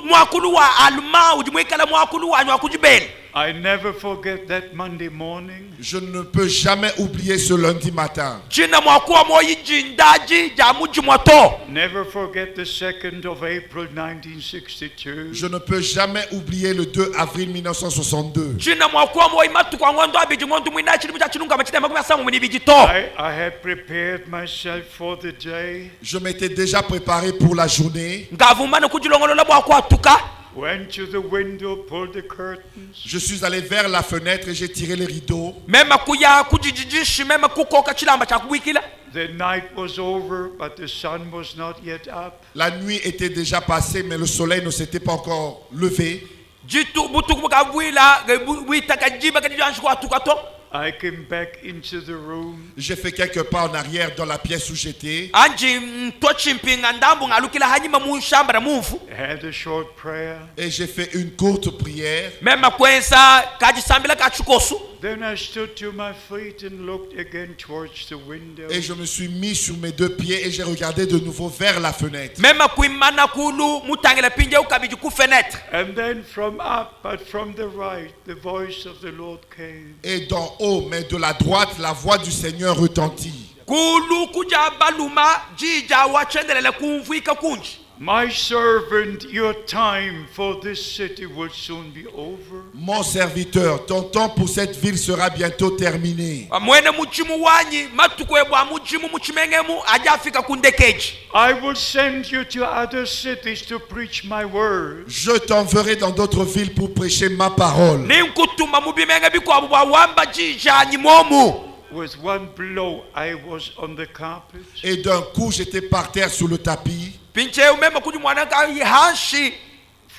Mwakulu wa alma ujimwekala mwakulu wa nyakujibeli. I never forget that Monday morning. Je ne peux jamais oublier ce lundi matin. Jina mwakuwa moyi jindaji jamuji mwato. Never forget the 2nd of April 1962. Je ne peux jamais oublier le 2 avril 1962. Jina mwakuwa moyi matu kwa ngondo abiji ngondo mwina chini mja chinunga machine makumi asamu mwini bijito. I had prepared myself for the day. Je m'étais déjà préparé pour la journée. Ngavumana kujilongolola mwakuwa tuka. Went to the window, pulled the curtains. Je suis allé vers la fenêtre et j'ai tiré les rideaux. Mema kuya kujijijishi mema kukoka chilamba cha kuwikila. The night was over, but the sun was not yet up. La nuit était déjà passée, mais le soleil ne s'était pas encore levé. Jitu butuku mukavwila wita kajiba kajijanshi kwa tukato. I came back into the room. J'ai fait quelques pas en arrière dans la pièce où j'étais. Anji mtochi mpinga ndambu ngalukila hanyima mu shamba na mufu. Had a short prayer. Et j'ai fait une courte prière. Mema kwensa kajisambila kachukosu. Then I stood to my feet and looked again towards the window. Et je me suis mis sur mes deux pieds et j'ai regardé de nouveau vers la fenêtre. mema kuimana kulu mutangela pinje ukabiji ku fenêtre. And then from up, but from the right, the voice of the Lord came. Et d'en haut, mais de la droite, la voix du Seigneur retentit. Kulu kuja baluma jija wachendelele kumvika kunji. My servant, your time for this city will soon be over. Mon serviteur, ton temps pour cette ville sera bientôt terminé. Mwene muchimu wanyi matukwebwa muchimu muchimengemu ajafika kundekeji. I will send you to other cities to preach my word. Je t'enverrai dans d'autres villes pour prêcher ma parole. Ninkutuma mubimenge bikwabu bwa wamba jija nyimomu. With one blow, I was on the carpet. Et d'un coup, j'étais par terre sous le tapis. Pinche umema kuji mwanaka yihanshi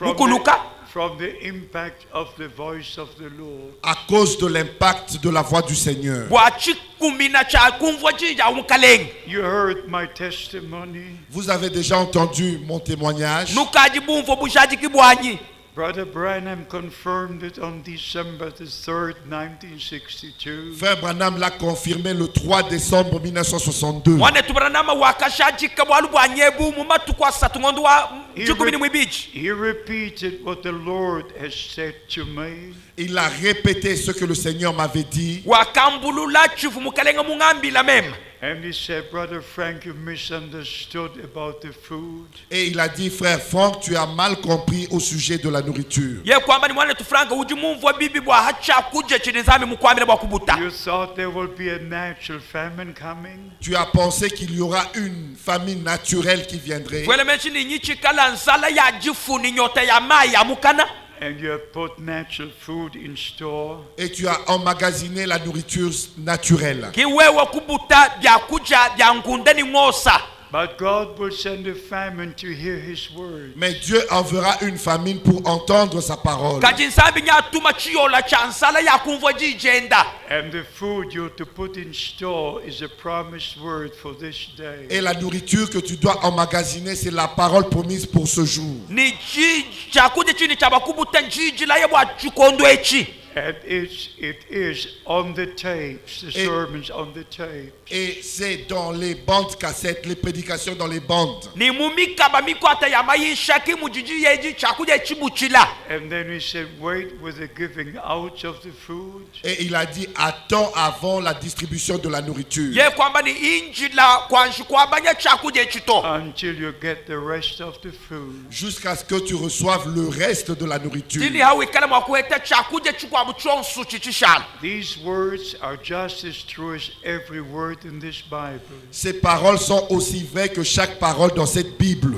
mukuluka. From the impact of the voice of the Lord. À cause de l'impact de la voix du Seigneur. Bwa chikumina cha kumvwa jija umukalengi. You heard my testimony. Vous avez déjà entendu mon témoignage. Nukaji bumvo bushaji kibwanyi. Brother Branham confirmed it on December the 3rd, 1962. Frère Branham l'a confirmé le 3 décembre 1962. Wane tubranama wakashaji kabwalu bwanyebu mumatu kwa satungondu wa jukubini mwibiji. He repeated what the Lord has said to me. Il a répété ce que le Seigneur m'avait dit. Wakambulula chifu mukalenga mungambi la mema. And he said, Brother Frank, you misunderstood about the food. Et il a dit, frère Franck, tu as mal compris au sujet de la nourriture. Ye kwamba ni mwana tufranka uji mumvwa bibi bwa hacha kuje chinizami mukwamile bwa kubuta. You thought there will be a natural famine coming? Tu as pensé qu'il y aura une famine naturelle qui viendrait. Kwele mechi ni nyichi kala nsala ya jifu ni nyote ya mai ya mukana. And you have put natural food in store. Et tu as emmagasiné la nourriture naturelle. Kiwewe kubuta bya kuja bya ngunde ni ngosa. But God will send a famine to hear His word. Mais Dieu enverra une famine pour entendre sa parole. Kajinsambi nyatuma chiyola cha nsala ya kumvwa jijenda. And the food you're to put in store is a promised word for this day. Et la nourriture que tu dois emmagasiner, c'est la parole promise pour ce jour. Ni jija kuja chini chabakubuta njiji la yebwa chukondo echi. And it is on the tapes, the sermons on the tapes. Et c'est dans les bandes cassettes, les prédications dans les bandes. Ni mumika bamikwata ya maisha ki mujiji yeji chakuja chibuchila. And then he said, wait with the giving out of the food. Et il a dit, attends avant la distribution de la nourriture. Ye kwamba ni injila kwanshi kwabanya chakuja chito. Until you get the rest of the food. Jusqu'à ce que tu reçoives le reste de la nourriture. Tili hawi kala mwakueta chakuja chikwa buchonsu chichishala. These words are just as true as every word in this Bible. Ces paroles sont aussi vraies que chaque parole dans cette Bible.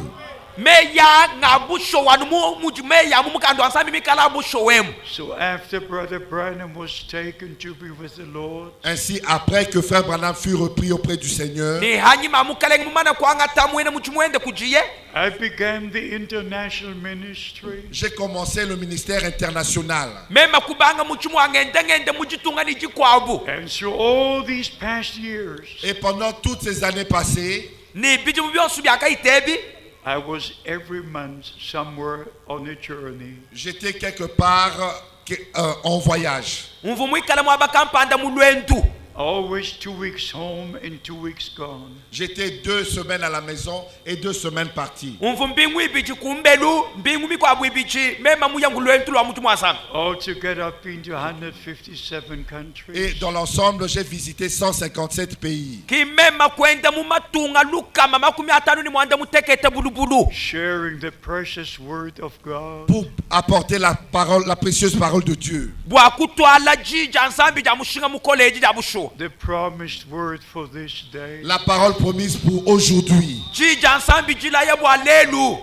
Meya ngabusho wanumu mujimeya mumukando ansami mikala busho wemu. So after Brother Branham was taken to be with the Lord, Ainsi, après que Frère Branham fut repris auprès du Seigneur, Ni hanyima mukaleng mumana kwanga tamwene muchimwende kujiye. I began the international ministry. j'ai commencé le ministère international. Mema kubanga muchimu ngende mujitunga ni jikwabu. And through all these past years, Et pendant toutes ces années passées, Ni biji mubionsu byaka itebi. I was every month somewhere on a journey. j'étais quelque part en voyage. Mvu mwikala mwabakampanda mulwendu. Always 2 weeks home and 2 weeks gone. J'étais 2 semaines à la maison et 2 semaines parties. Mvu mbingu ibichi kumbelu, mbingu mikwabu ibichi, mema muyangu lwendu lwa mutu mwasanga. Altogether, I've been to 157 Et countries. dans l'ensemble, j'ai visité 157 pays. Kimema kwenda mumatunga lukama makumi atanu ni mwanda mutekete bulubulu. Sharing the precious word of God. Pour apporter la parole, la précieuse parole de Dieu. Bwa kutwala jija nsambi ja mushinga mukoleji ja busho. The promised word for this day. La parole promise pour aujourd'hui. Jija nsambi jila ya bwa lelu.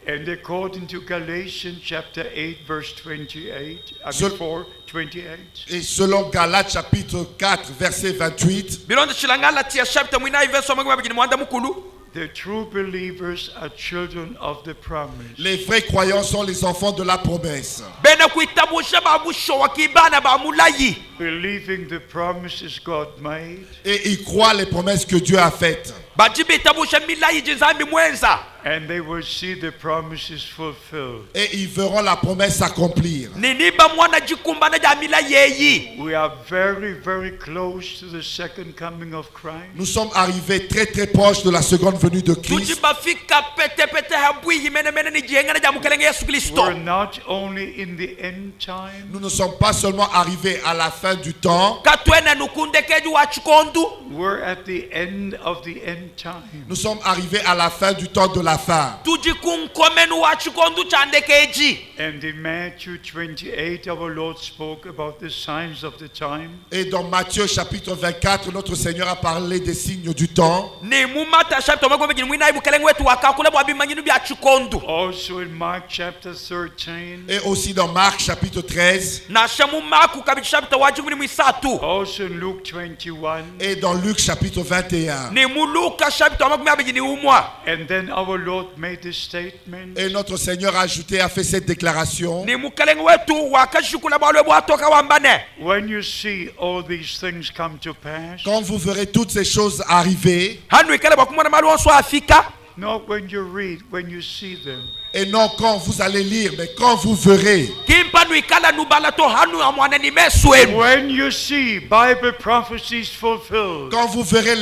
And according to Galatians chapter 8 verse 28, So- 4:28, Et selon Galates chapitre 4 verset 28, Bironda chilangala tia chapter mwina iveso mwengu mabijini mwanda mukulu. the true believers are children of the promise. les vrais croyants sont les enfants de la promesse. Bena kuitabusha babusho wakibana ba mulayi. Believing the promises God made, Et ils croient les promesses que Dieu a faites. bajibitabusha milayi nzambi mwenza and they will see the promises fulfilled. et ils verront la promesse s'accomplir. niniba mwana jikumbana ja milayi yeyi We are very, very close to the second coming of Christ. Nous sommes arrivés très très proches de la seconde venue de Christ. tujibafika petepete habwihi menemene ni jihengana ja mukelenge Yesu Kristo. We're not only in the end time, Nous ne sommes pas seulement arrivés à la fin du temps, katwena nukundekeji wa chikondu we're at the end of the end time. nous sommes arrivés à la fin du temps de la fin. tujikunkomenu wa chikondu chandekeji. And in Matthew 28, our Lord spoke about the signs of the time. Et dans Matthieu chapitre 24, notre Seigneur a parlé des signes du temps. ni mumata chapter makombe mwina ibukelenge wetu wakakule bwa bimanyinu bya chikondu. Also in Mark chapter 13. Et aussi dans Marc chapitre 13. na shamu maku kabichi chapter wa 13. Also in Luke 21. Et dans Luc chapitre 21. ni muluka chapter makombe abijini umwa. And then our Lord made a statement. Et notre Seigneur a ajouté, a fait cette déclaration. ni mukelenge wetu wakashukula bwa lwe bwatoka wambane. When you see all these things come to pass, Quand vous verrez toutes ces choses arriver, hanu ikele bwa kumwana malonso afika. not when you read, when you see them. et non quand vous allez lire, mais quand vous verrez. kimpa nu ikala nubala to hanu amwana ni meswenu. When you see Bible prophecies fulfilled, Quand vous verrez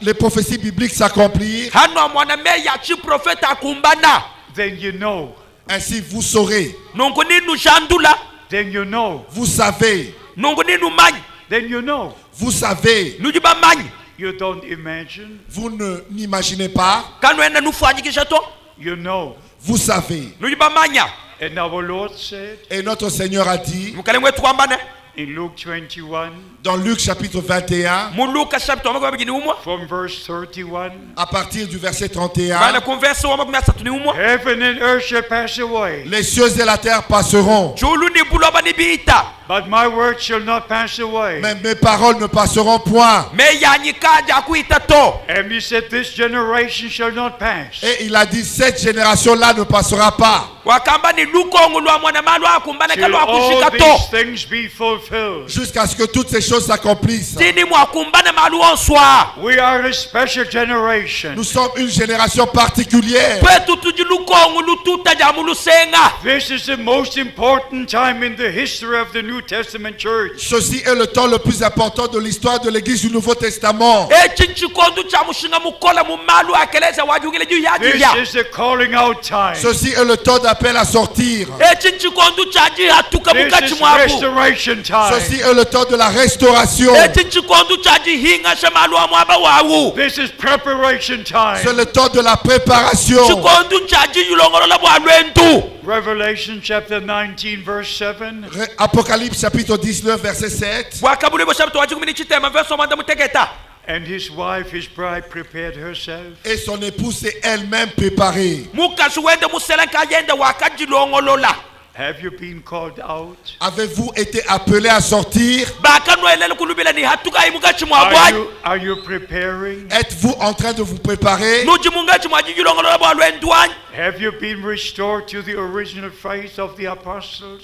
les prophéties bibliques s'accomplir, hanu amwana me ya chi profeta akumbana. then you know. ainsi vous saurez, nungu ninu shandula. Then you know. vous savez, nungu ninu manyi. Then you know. vous savez, nujiba manyi. You don't imagine. vous ne n'imaginez pas, kanu enda nufanyikisha to. You know. vous savez. nujiba manya. And our Lord said Et notre Seigneur a dit, mukelenge wetu wambane. in Luke 21, dans Luc chapitre 21, muluka chapter wa makumi abiri ni umwa. from verse 31, à partir du verset bana 31, konverse wa makumi asatu ni umwa. heaven and earth shall pass away, les cieux et la terre passeront, julu ni buloba ni biita. but my word shall not pass away. mais mes paroles ne passeront point. me yanyikaja kuita to. And he said, this generation shall not pass, Et il a dit, cette génération-là ne passera pas, wakamba ni lukongo lwa mwana malu akumbane till kalwa all kushika these to. things be fulfilled. jusqu'à ce que toutes ces choses s'accomplissent. tini mwakumbane malu onswa. We are a special generation. Nous sommes une génération particulière. kwetu tuji lukongo lututa ja mulusenga. This is the most important time in the history of the New Testament church. Ceci est le temps le plus important de l'histoire de l'église du Nouveau Testament. echi nchikondo cha mushinga mukola mu malu akeleza wajungile juu ya This jia. is the calling out time. Ceci est le temps d'appel à sortir. echi nchikondo cha jihatuka This mukachi is mwabu. restoration time. Ceci est le temps de la restauration. echi nchikondo cha jihinga sha malu amwaba wawu. This is preparation C'est time. le temps de la préparation. chikondo cha jiyulongolola bwa lwentu. Revelation chapter 19 verse 7. Apocalypse chapitre 19 verset 7. bwakabuli bwa chapter wa 10 verse omanda mutegeta. And his wife, his bride, prepared herself. Et son épouse s'est elle-même préparée. mukasi wende muselenka yende wakajilongolola. Have you been called out? Avez-vous été appelé à sortir? bakanwelele kulubila ni hatuka imukachi Are mwabwaji. you preparing? Êtes-vous en train de vous préparer? nuji mungachi mwajijilongolola bwa lwendwanyi. Have you been restored to the original faith of the apostles?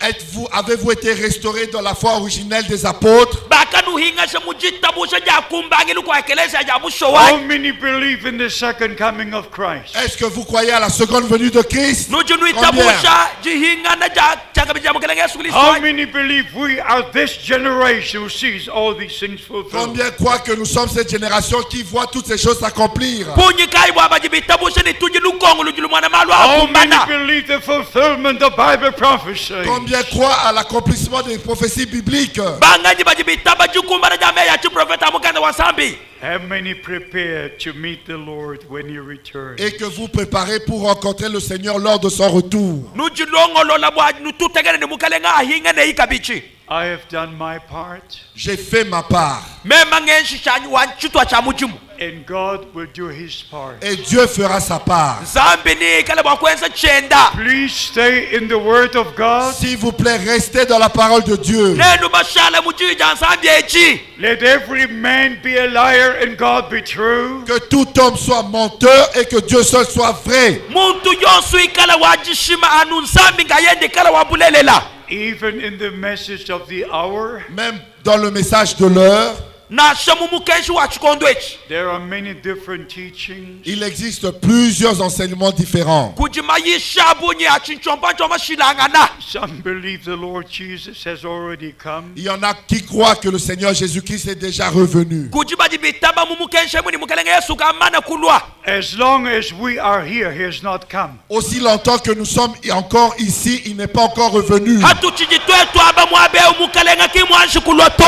Avez-vous été restauré dans la foi originelle des apôtres? bakanuhinga sha mujitabusha ja kumbangilu kwa ekeleza ja How bushowaji. many believe in the second coming of Christ? Est-ce que vous croyez à la seconde venue de Christ? nuji Combien? nuitabusha jihinga na ja chakabija mukelenge Yesu How Kristo. many believe we are this generation who sees all these things fulfilled? Combien croient que nous sommes cette génération qui voit toutes ces choses s'accomplir? punyikai bwa bajibitabusha ni tuji lukongo lujilu mwana malu How many akumbana. believe the fulfillment of Bible prophecy? Combien croient à l'accomplissement des prophéties bibliques? banganyi bajibitaba jikumbana ja meya chi profeta mukanda wa sambi. How many prepare to meet the Lord when He returns? Et que vous préparez pour rencontrer le Seigneur lors de son retour. nujilongolola bwa nututegene ni mukelenga ahinga ne ikabichi. I have done my part, J'ai fait ma part. mema ngenshi chanyi wanchitwa cha mujimu. and God will do His part. Et Dieu fera sa part. zambi ni ikale bwa kwenza chenda. Please stay in the Word of God. S'il vous plaît, restez dans la parole de Dieu. nenu bashala mujija nsambi echi. Let every man be a liar and God be true. Que tout homme soit menteur et que Dieu seul soit vrai. muntu yonsu ikala wajishima anu nsambi ngayende ikala wabulelela. Even in the message of the hour, Même dans le message de l'heure, nasha mu mukenshi wa chikondo echi There are many different teachings. Il existe plusieurs enseignements différents. kujimayisha bunye achinchomba shilangana. Some believe the Lord Jesus has already come. Il y en a qui croient que le Seigneur Jésus-Christ est déjà revenu. kujibaji bitaba mu mukenshi mwini mukelenge Yesu kamana kulwa. As long as we are here, he has not come. Aussi longtemps que nous sommes encore ici, il n'est pas encore revenu. Hatu chijitwetu aba mwabe umukelenga kimwanshi kulwato.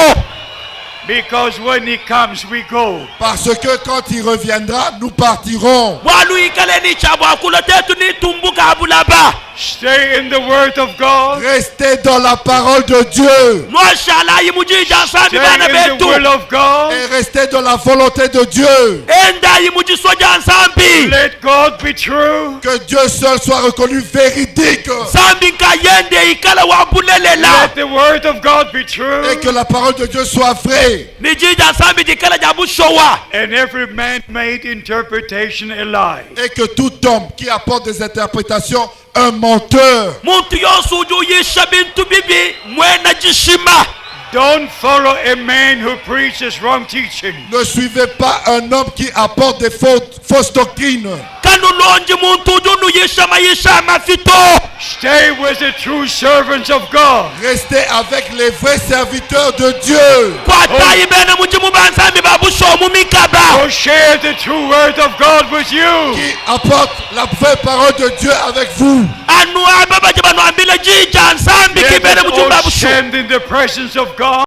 Because when he comes, we go. Parce que quand il reviendra, nous partirons. Walu ikaleni chabwa kulotetu ni tumbuka abulaba. Stay in the word of God. Restez dans la parole de Dieu. Nwashala yimujija nsambi Stay bana in the will betu. of God. Et restez dans la volonté de Dieu. Enda yimujisoja nsambi. Let God be true. Que Dieu seul soit reconnu véridique. Sambi nkayende ikala wabulelela. Let the word of God be true. Et que la parole de Dieu soit vraie. Nijija nsambi jikala jabushowa. And every man-made interpretation a lie. Et que tout homme qui apporte des interprétations, un menteur. Muntu yose ujuyisha bintu bibi mwena jishima. Don't follow a man who preaches wrong teaching. Ne suivez pas un homme qui apporte des fausses doctrines. Kanulonji muntu ujunuyisha mayisha mafito. Stay with the true servants of God. Restez avec les vrais serviteurs de Dieu. Kwatayi bene mujimu bansambi babusho mumikaba. Who share the true word of God with you. Qui apporte la vraie parole de Dieu avec vous. Anu ababa jibanu ambile jija nsambi Let kibene us mujimu all babusho. stand in the presence of God.